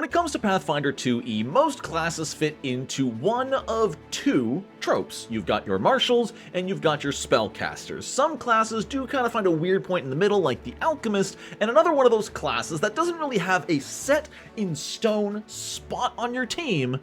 When it comes to Pathfinder 2e, most classes fit into one of two tropes. You've got your marshals and you've got your spellcasters. Some classes do kind of find a weird point in the middle, like the alchemist, and another one of those classes that doesn't really have a set in stone spot on your team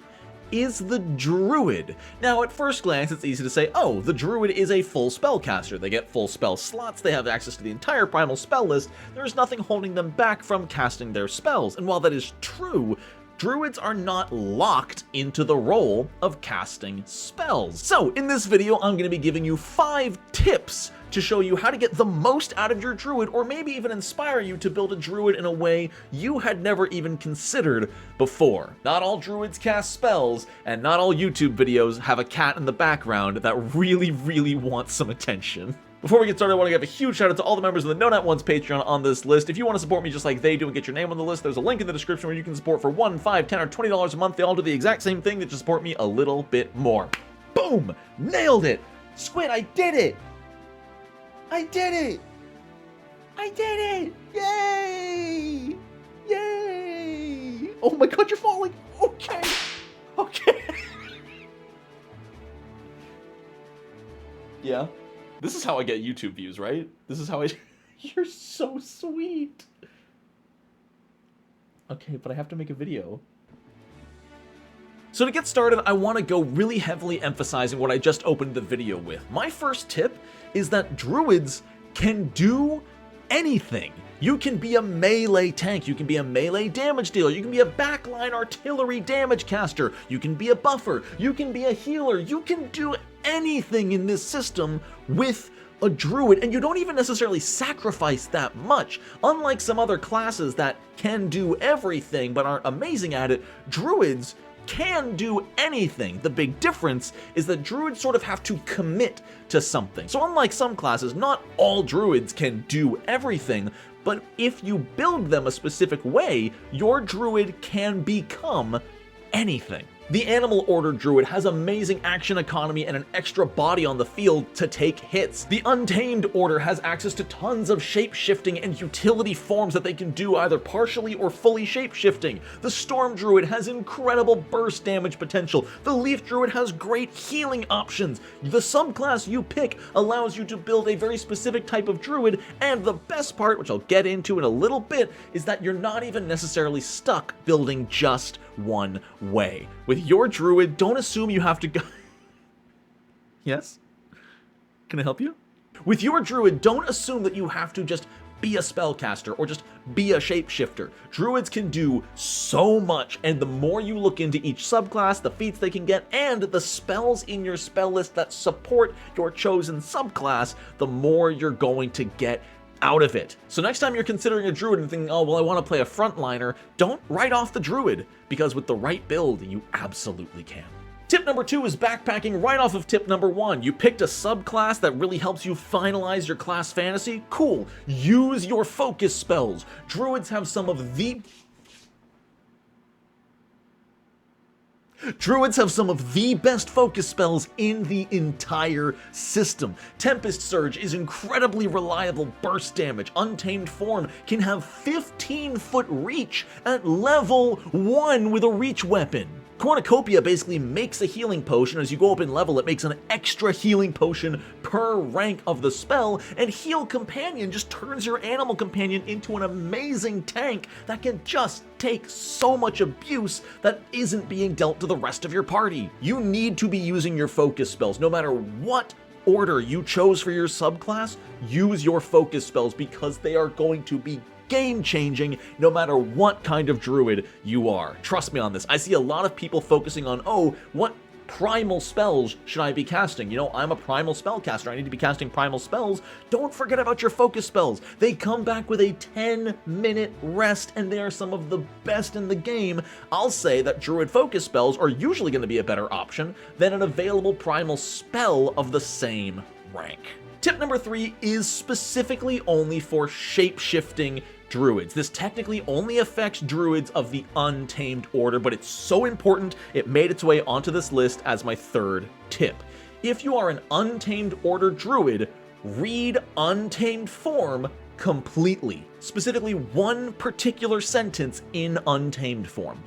is the Druid. Now, at first glance, it's easy to say, oh, the Druid is a full spellcaster. They get full spell slots, they have access to the entire primal spell list, there's nothing holding them back from casting their spells. And while that is true, Druids are not locked into the role of casting spells. So, in this video, I'm going to be giving you 5 tips to show you how to get the most out of your Druid, or maybe even inspire you to build a Druid in a way you had never even considered before. Not all Druids cast spells, and not all YouTube videos have a cat in the background that really wants some attention. Before we get started, I want to give a huge shout out to all the members of the No Net One's Patreon on this list. If you want to support me just like they do and get your name on the list, there's a link in the description where you can support for $1, $5, $10, or $20 a month. They all do the exact same thing, they just support me a little bit more. Boom! Nailed it! Squid, I did it! I did it! I did it! Yay! Yay! Oh my god, you're falling! Okay! Okay! Yeah. This is how I get YouTube views, right? This is how I... You're so sweet! Okay, but I have to make a video. So to get started, I want to go really heavily emphasizing what I just opened the video with. My first tip is that Druids can do anything. You can be a melee tank, you can be a melee damage dealer, you can be a backline artillery damage caster, you can be a buffer, you can be a healer, you can do anything in this system with a Druid, and you don't even necessarily sacrifice that much. Unlike some other classes that can do everything but aren't amazing at it, Druids can do anything. The big difference is that Druids sort of have to commit to something. So unlike some classes, not all Druids can do everything, but if you build them a specific way, your Druid can become anything. The Animal Order Druid has amazing action economy and an extra body on the field to take hits. The Untamed Order has access to tons of shape-shifting and utility forms that they can do either partially or fully shape-shifting. The Storm Druid has incredible burst damage potential. The Leaf Druid has great healing options. The subclass you pick allows you to build a very specific type of Druid, and the best part, which I'll get into in a little bit, is that you're not even necessarily stuck building just one way. With your Druid, don't assume you have to go... Yes? Can I help you? With your Druid, don't assume that you have to just be a spellcaster or just be a shapeshifter. Druids can do so much, and the more you look into each subclass, the feats they can get, and the spells in your spell list that support your chosen subclass, the more you're going to get out of it. So next time you're considering a Druid and thinking, oh, well, I want to play a frontliner, don't write off the Druid, because with the right build, you absolutely can. Tip number 2 is backpacking right off of tip number 1. You picked a subclass that really helps you finalize your class fantasy? Cool. Use your focus spells. Druids have some of the best focus spells in the entire system. Tempest Surge is incredibly reliable burst damage. Untamed Form can have 15-foot reach at level 1 with a reach weapon. Cornucopia basically makes a healing potion. As you go up in level, it makes an extra healing potion per rank of the spell, and Heal Companion just turns your animal companion into an amazing tank that can just take so much abuse that isn't being dealt to the rest of your party. You need to be using your focus spells. No matter what order you chose for your subclass, use your focus spells because they are going to be game-changing no matter what kind of Druid you are. Trust me on this. I see a lot of people focusing on, oh, what primal spells should I be casting? You know, I'm a primal spellcaster. I need to be casting primal spells. Don't forget about your focus spells. They come back with a 10-minute rest, and they are some of the best in the game. I'll say that Druid focus spells are usually going to be a better option than an available primal spell of the same rank. Tip number 3 is specifically only for shape-shifting Druids. This technically only affects Druids of the Untamed Order, but it's so important it made its way onto this list as my 3rd tip. If you are an Untamed Order Druid, read Untamed Form completely, specifically one particular sentence in untamed form.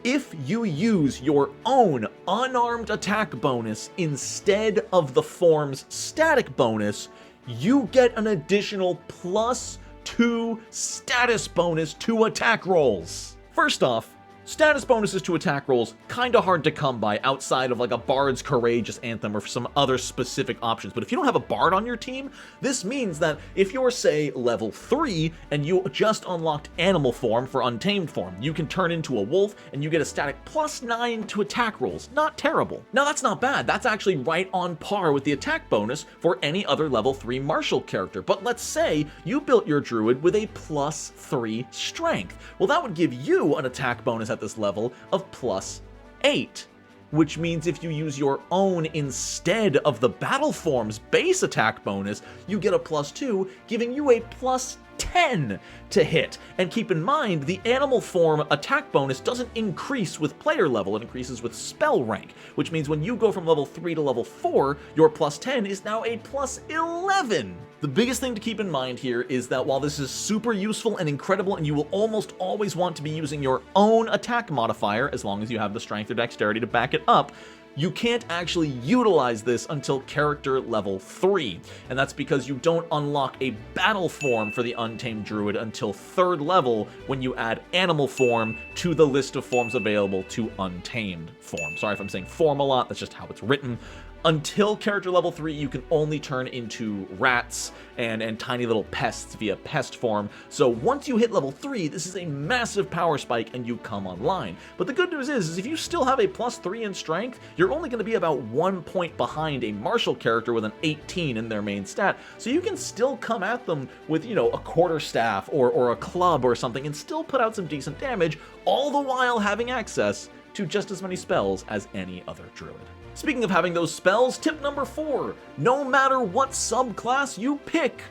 If you use your own unarmed attack bonus instead of the form's static bonus, you get an additional +2 status bonus to attack rolls. First off, status bonuses to attack rolls, kinda hard to come by outside of like a Bard's Courageous Anthem or some other specific options. But if you don't have a Bard on your team, this means that if you're, say, level 3 and you just unlocked Animal Form for Untamed Form, you can turn into a wolf and you get a static +9 to attack rolls. Not terrible. Now that's not bad. That's actually right on par with the attack bonus for any other level 3 martial character. But let's say you built your Druid with a +3 strength. Well, that would give you an attack bonus at this level of +8, which means if you use your own instead of the battle form's base attack bonus, you get a +2, giving you a +10 to hit. And keep in mind, the animal form attack bonus doesn't increase with player level, it increases with spell rank, which means when you go from level 3 to level 4, your +10 is now a +11. The biggest thing to keep in mind here is that while this is super useful and incredible, and you will almost always want to be using your own attack modifier, as long as you have the strength or dexterity to back it up, you can't actually utilize this until character level 3, and that's because you don't unlock a battle form for the Untamed Druid until 3rd level when you add Animal Form to the list of forms available to Untamed Form. Sorry if I'm saying form a lot, that's just how it's written. Until character level 3, you can only turn into rats and tiny little pests via pest form. So once you hit level 3, this is a massive power spike and you come online. But the good news is if you still have a +3 in strength, you're only going to be about 1 point behind a martial character with an 18 in their main stat. So you can still come at them with, you know, a quarterstaff or a club or something and still put out some decent damage, all the while having access to just as many spells as any other Druid. Speaking of having those spells, tip number 4, no matter what subclass you pick,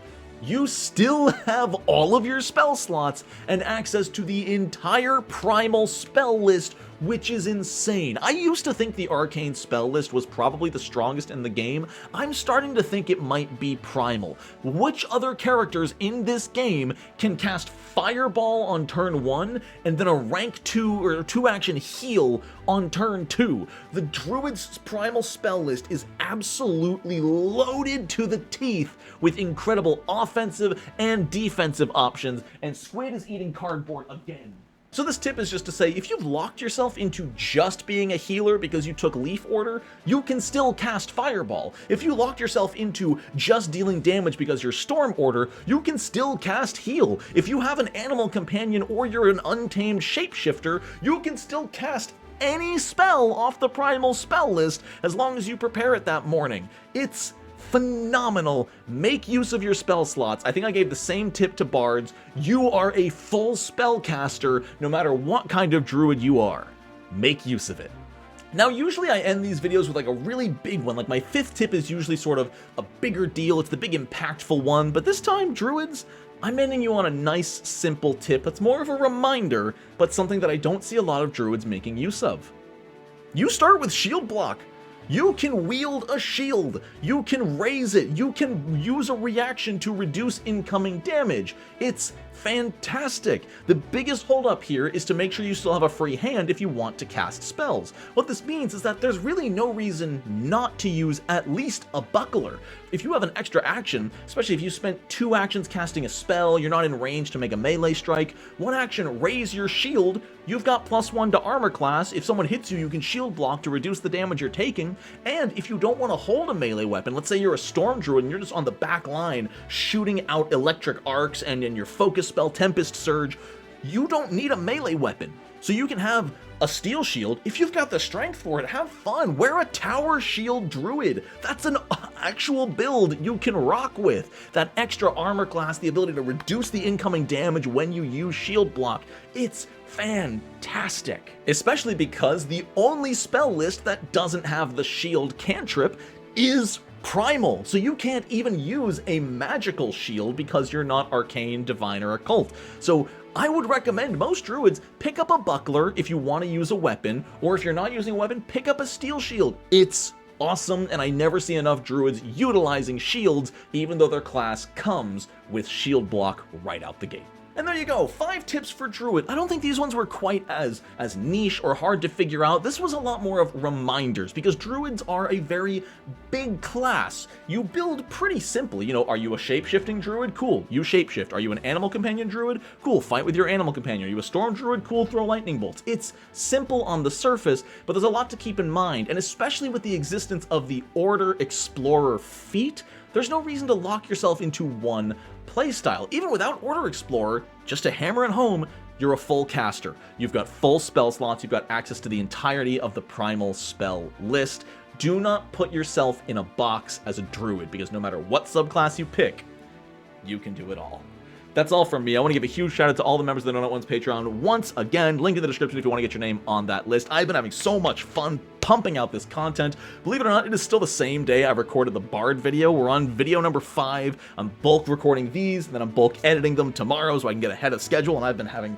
you still have all of your spell slots and access to the entire primal spell list, which is insane. I used to think the arcane spell list was probably the strongest in the game. I'm starting to think it might be primal. Which other characters in this game can cast Fireball on turn 1 and then a rank 2 or 2 action heal on turn 2? The Druid's primal spell list is absolutely loaded to the teeth with incredible offensive and defensive options, and Squid is eating cardboard again. So this tip is just to say, if you've locked yourself into just being a healer because you took Leaf Order, you can still cast Fireball. If you locked yourself into just dealing damage because you're Storm Order, you can still cast Heal. If you have an Animal Companion or you're an Untamed Shapeshifter, you can still cast any spell off the Primal spell list as long as you prepare it that morning. It's phenomenal. Make use of your spell slots. I think I gave the same tip to bards. You are a full spellcaster no matter what kind of druid you are. Make use of it. Now, usually I end these videos with like a really big one. Like my 5th tip is usually sort of a bigger deal. It's the big impactful one. But this time, druids, I'm ending you on a nice, simple tip that's more of a reminder, but something that I don't see a lot of druids making use of. You start with shield block. You can wield a shield, you can raise it, you can use a reaction to reduce incoming damage. It's fantastic. The biggest holdup here is to make sure you still have a free hand if you want to cast spells. What this means is that there's really no reason not to use at least a buckler. If you have an extra action, especially if you spent 2 actions casting a spell, you're not in range to make a melee strike, 1 action, raise your shield, you've got +1 to armor class. If someone hits you, you can shield block to reduce the damage you're taking. And if you don't want to hold a melee weapon, let's say you're a Storm Druid and you're just on the back line shooting out electric arcs and in your focus spell Tempest Surge, you don't need a melee weapon. So you can have a steel shield. If you've got the strength for it, have fun. Wear a tower shield druid. That's an actual build you can rock with. That extra armor class, the ability to reduce the incoming damage when you use shield block. It's fantastic. Especially because the only spell list that doesn't have the shield cantrip is primal, so you can't even use a magical shield because you're not arcane, divine, or occult. So I would recommend most druids pick up a buckler if you want to use a weapon, or if you're not using a weapon, pick up a steel shield. It's awesome, and I never see enough druids utilizing shields, even though their class comes with shield block right out the gate. And there you go, 5 tips for Druid. I don't think these ones were quite as niche or hard to figure out. This was a lot more of reminders, because Druids are a very big class. You build pretty simply. You know, are you a shape-shifting Druid? Cool, you shapeshift. Are you an animal companion Druid? Cool, fight with your animal companion. Are you a storm Druid? Cool, throw lightning bolts. It's simple on the surface, but there's a lot to keep in mind, and especially with the existence of the Order Explorer feat, there's no reason to lock yourself into one playstyle. Even without Order Explorer, just to hammer it home, you're a full caster. You've got full spell slots, you've got access to the entirety of the primal spell list. Do not put yourself in a box as a druid, because no matter what subclass you pick, you can do it all. That's all from me. I want to give a huge shout out to all the members of the Donut One's Patreon. Once again, link in the description if you want to get your name on that list. I've been having so much fun pumping out this content. Believe it or not, it is still the same day I recorded the Bard video. We're on video number 5. I'm bulk recording these, and then I'm bulk editing them tomorrow so I can get ahead of schedule, and I've been having...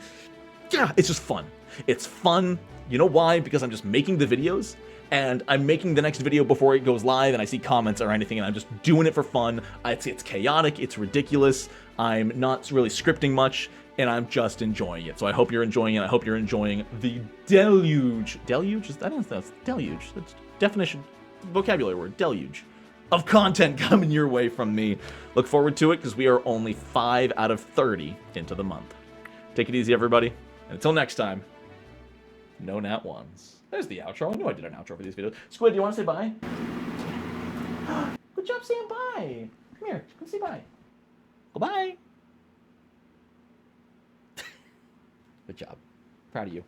yeah, it's just fun. It's fun. You know why? Because I'm just making the videos, and I'm making the next video before it goes live, and I see comments or anything, and I'm just doing it for fun. It's chaotic, it's ridiculous, I'm not really scripting much, and I'm just enjoying it. So I hope you're enjoying it. I hope you're enjoying the deluge. Deluge? I don't know if that's deluge. That's definition, vocabulary word, deluge of content coming your way from me. Look forward to it, because we are only 5 out of 30 into the month. Take it easy, everybody, and until next time, no nat ones. There's the outro. I knew I did an outro for these videos. Squid, do you want to say bye? Good job saying bye. Come here. Come say bye. Well, bye. Good job. Proud of you.